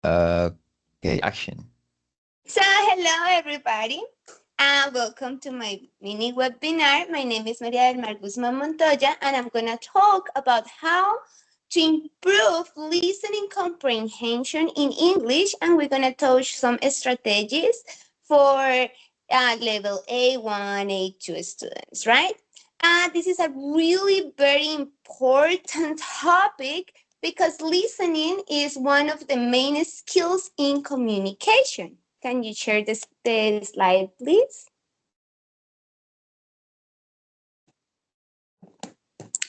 Okay, action. So, hello everybody, and welcome to my mini webinar. My name is Maria Guzman Montoya, and I'm gonna talk about how to improve listening comprehension in English, and we're gonna touch some strategies for level A1, A2 students, right? This is a really very important topic because listening is one of the main skills in communication. Can you share the slide, please?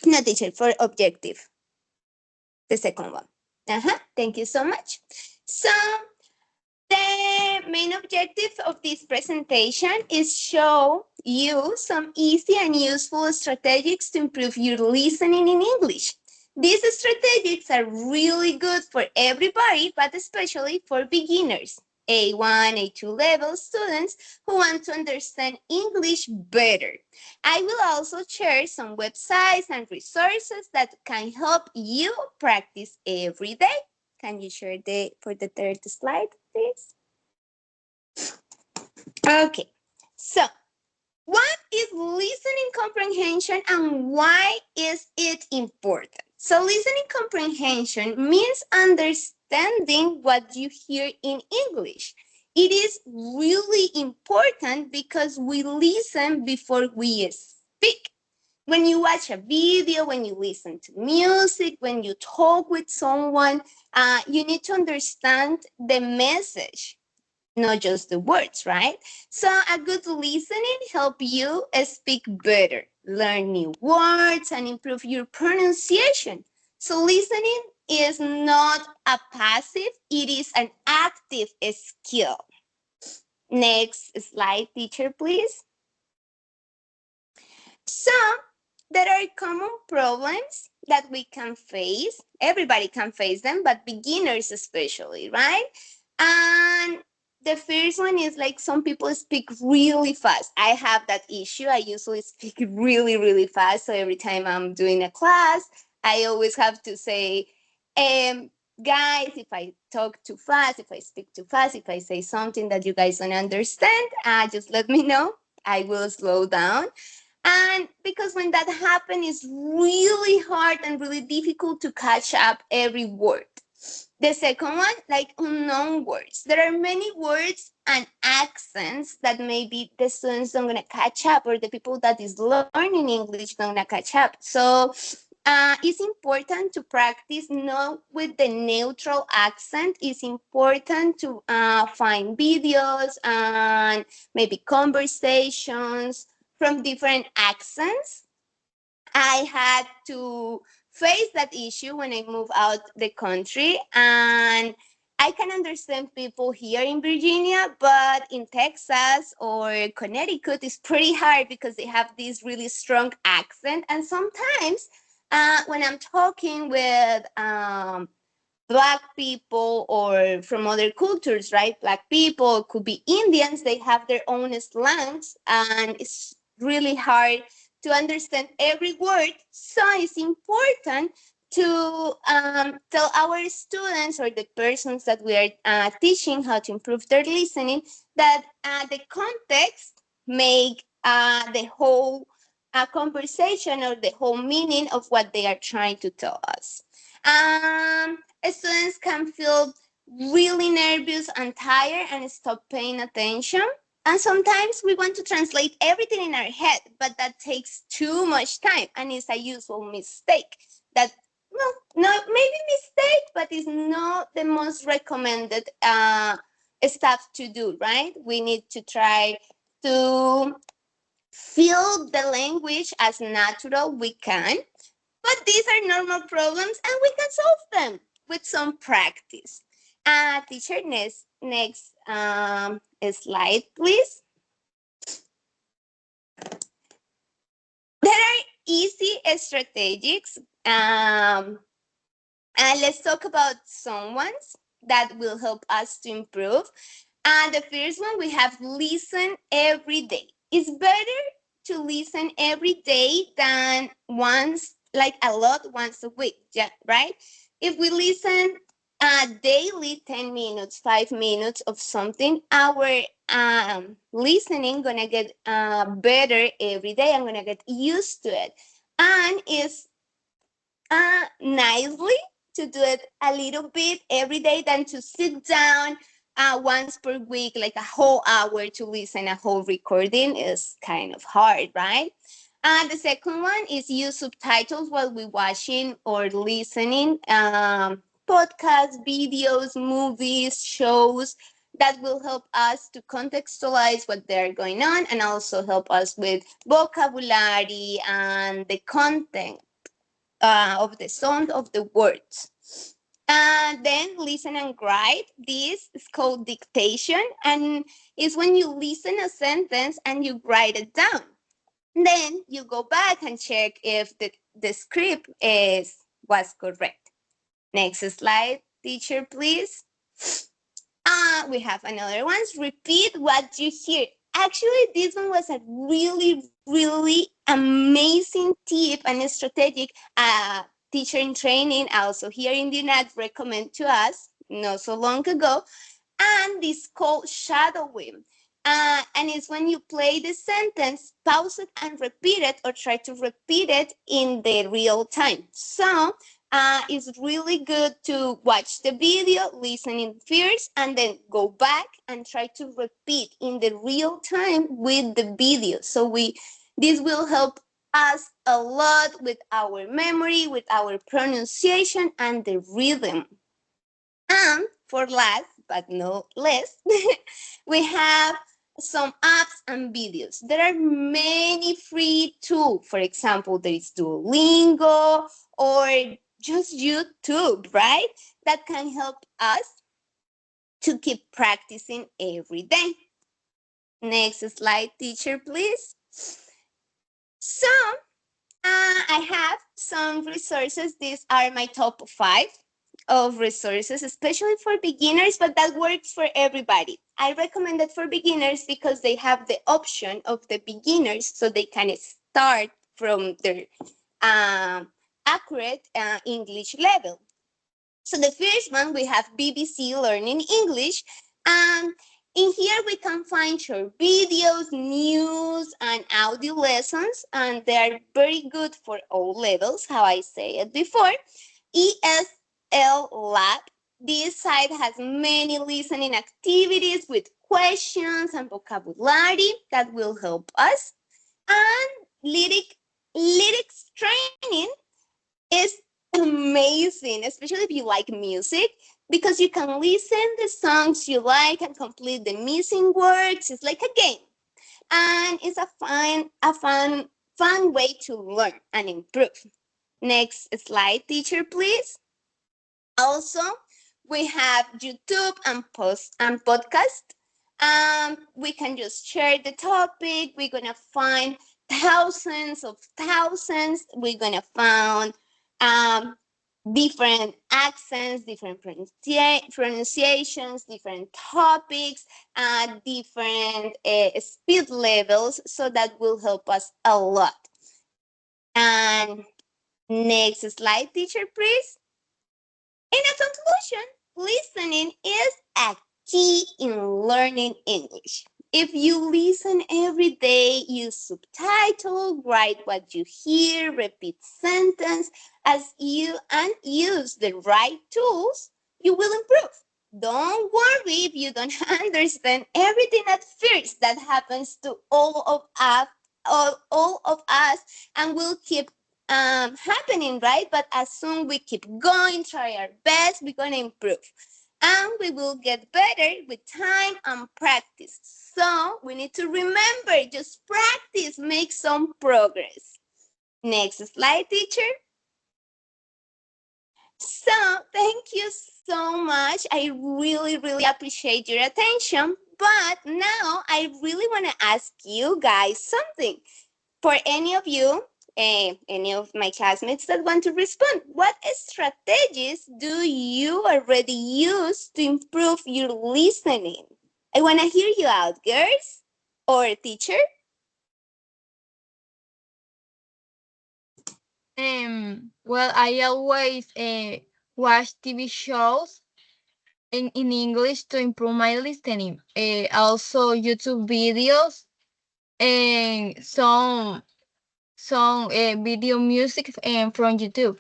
No, teacher, for objective, the second one. Thank you so much. So, the main objective of this presentation is show you some easy and useful strategies to improve your listening in English. These strategies are really good for everybody, but especially for beginners, A1, A2 level students who want to understand English better. I will also share some websites and resources that can help you practice every day. Can you share for the third slide, please? Okay, so what is listening comprehension and why is it important? So, listening comprehension means understanding what you hear in English. It is really important because we listen before we speak. When you watch a video, when you listen to music, when you talk with someone, you need to understand the message, not just the words, right? So a good listening help you speak better, learn new words, and improve your pronunciation. So listening is not a passive, it is an active skill. Next slide, teacher, please. So there are common problems that we can face. Everybody can face them, but beginners especially, right? And the first one is like some people speak really fast. I have that issue. I usually speak really, really fast. So every time I'm doing a class, I always have to say, guys, if I talk too fast, if I speak too fast, if I say something that you guys don't understand, just let me know. I will slow down. And because when that happens, it's really hard and really difficult to catch up every word. The second one, like unknown words. There are many words and accents that maybe the students don't gonna catch up, or the people that is learning English don't gonna catch up. So it's important to practice not with the neutral accent. It's important to find videos and maybe conversations from different accents. I had to face that issue when I moved out the country, and I can understand people here in Virginia, but in Texas or Connecticut, it's pretty hard because they have this really strong accent. And sometimes when I'm talking with Black people or from other cultures, right? Black people could be Indians, they have their own slangs, and it's really hard to understand every word. So it's important to tell our students or the persons that we are teaching how to improve their listening that the context make the whole conversation or the whole meaning of what they are trying to tell us. Students can feel really nervous and tired and stop paying attention. And sometimes we want to translate everything in our head, but that takes too much time and it's a usual mistake. That, well, no, maybe mistake, but it's not the most recommended stuff to do, right? We need to try to feel the language as natural we can, but these are normal problems and we can solve them with some practice. Teacher, next slide, please. There are easy strategies. And let's talk about some ones that will help us to improve. And the first one, we have listen every day. It's better to listen every day than once, like a lot once a week, yeah, right? If we listen Daily 10 minutes, 5 minutes of something, our listening gonna get better every day. I'm gonna get used to it. And it's nicely to do it a little bit every day than to sit down once per week, like a whole hour to listen a whole recording is kind of hard, right? The second one is use subtitles while we're watching or listening podcasts, videos, movies, shows that will help us to contextualize what they're going on and also help us with vocabulary and the content of the sound of the words. And then listen and write. This is called dictation, and it's when you listen a sentence and you write it down. Then you go back and check if the script was correct. Next slide, teacher, please. We have another one. Repeat what you hear. Actually, this one was a really, really amazing tip and strategic teacher in training, also here in the United, recommend to us not so long ago, and it's called shadowing. And it's when you play the sentence, pause it and repeat it, or try to repeat it in the real time. So it's really good to watch the video, listen in first, and then go back and try to repeat in the real time with the video. So this will help us a lot with our memory, with our pronunciation, and the rhythm. And for last but not least, we have some apps and videos. There are many free tools. For example, there is Duolingo or just YouTube, right? That can help us to keep practicing every day. Next slide, teacher, please. So, I have some resources. These are my top 5 of resources, especially for beginners, but that works for everybody. I recommend it for beginners because they have the option of the beginners, so they can start from their accurate English level. So the first one, we have BBC Learning English. In here we can find short videos, news, and audio lessons, and they are very good for all levels, how I say it before. ESL Lab. This site has many listening activities with questions and vocabulary that will help us. And lyrics training is amazing, especially if you like music, because you can listen the songs you like and complete the missing words. It's like a game, and it's fun way to learn and improve. Next slide, teacher, please. Also, we have YouTube and post and podcast. We can just share the topic. We're gonna find thousands of thousands. We're gonna find um, different accents, different pronunciations, different topics, different speed levels. So that will help us a lot. And next slide, teacher, please. In a conclusion, listening is a key in learning English. If you listen every day, use subtitle, write what you hear, repeat sentence as you and use the right tools, you will improve. Don't worry if you don't understand everything at first. That happens to all of us, and will keep happening, right? But as soon we keep going, try our best, we're going to improve. And we will get better with time and practice. So we need to remember, just practice, make some progress. Next slide, teacher. So thank you so much. I really, really appreciate your attention. But now I really want to ask you guys something. For any of you, any of my classmates that want to respond, what strategies do you already use to improve your listening? I want to hear you out, girls or teacher. Well, I always watch TV shows in English to improve my listening. Also YouTube videos and some video music from YouTube.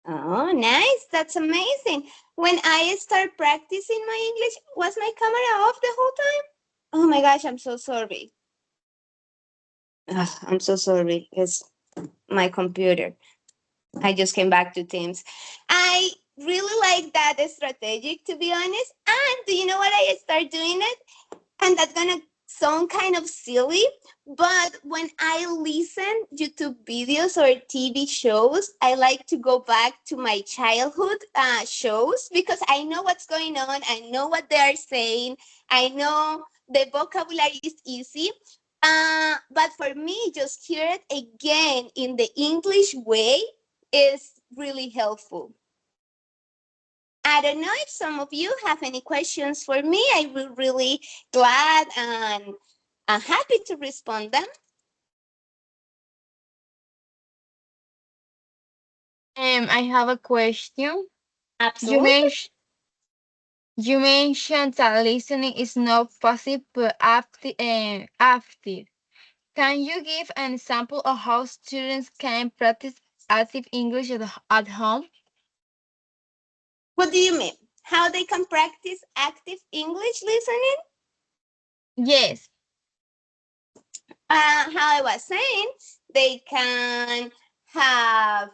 Oh, nice. That's amazing. When I start practicing my English, was my camera off the whole time? Oh my gosh, I'm so sorry. Ugh, I'm so sorry. It's my computer. I just came back to Teams. I really like that strategic, to be honest. And do you know what I start doing it? And that's gonna sound kind of silly, but when I listen YouTube videos or TV shows, I like to go back to my childhood shows because I know what's going on. I know what they are saying. I know the vocabulary is easy. But for me, just hear it again in the English way is really helpful. I don't know if some of you have any questions for me. I will really glad and happy to respond them. I have a question. You Absolutely. mentioned you mentioned that listening is not passive but active. Can you give an example of how students can practice active English at home? What do you mean? How they can practice active English listening? Yes. How I was saying, they can have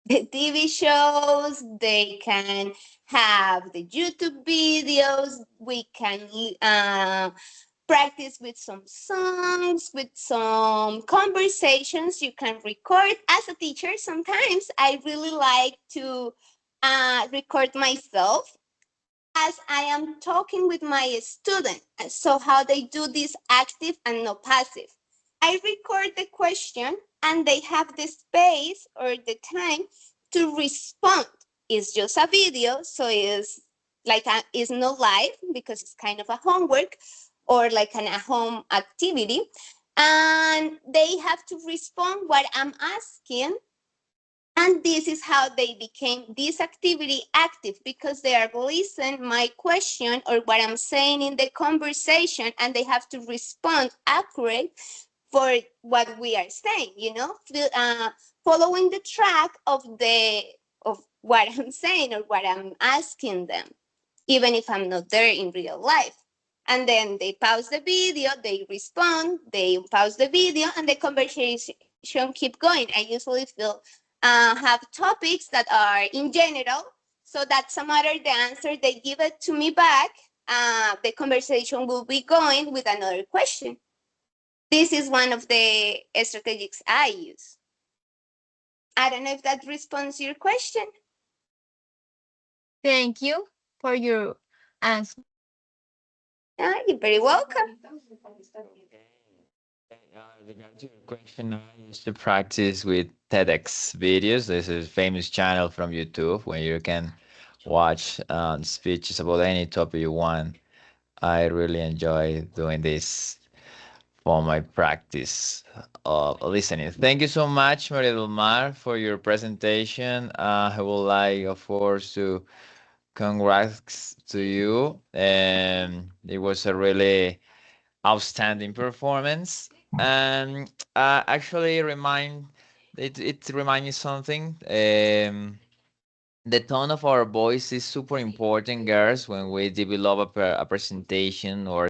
the TV shows, they can have the YouTube videos, we can practice with some songs, with some conversations you can record. As a teacher, sometimes I really like to record myself as I am talking with my student. So how they do this active and not passive. I record the question and they have the space or the time to respond. It's just a video, so it's not live because it's kind of a homework or like a home activity. And they have to respond what I'm asking, and this is how they became this activity active because they are listening my question or what I'm saying in the conversation, and they have to respond accurate for what we are saying, following the track of what I'm saying or what I'm asking them, even if I'm not there in real life. And then they pause the video, they respond, they pause the video, and the conversation keep going. I usually feel have topics that are in general, so that some other the answer they give it to me back, the conversation will be going with another question. This is one of the strategies I use. I don't know if that responds to your question. Thank you for your answer. You're very welcome. Regarding your question, I used to practice with TEDx videos. This is a famous channel from YouTube where you can watch speeches about any topic you want. I really enjoy doing this for my practice of listening. Thank you so much, Maria del Mar, for your presentation. I would like, of course, to congrats to you. And it was a really outstanding performance. And actually, it remind me something. The tone of our voice is super important, girls, when we develop a presentation or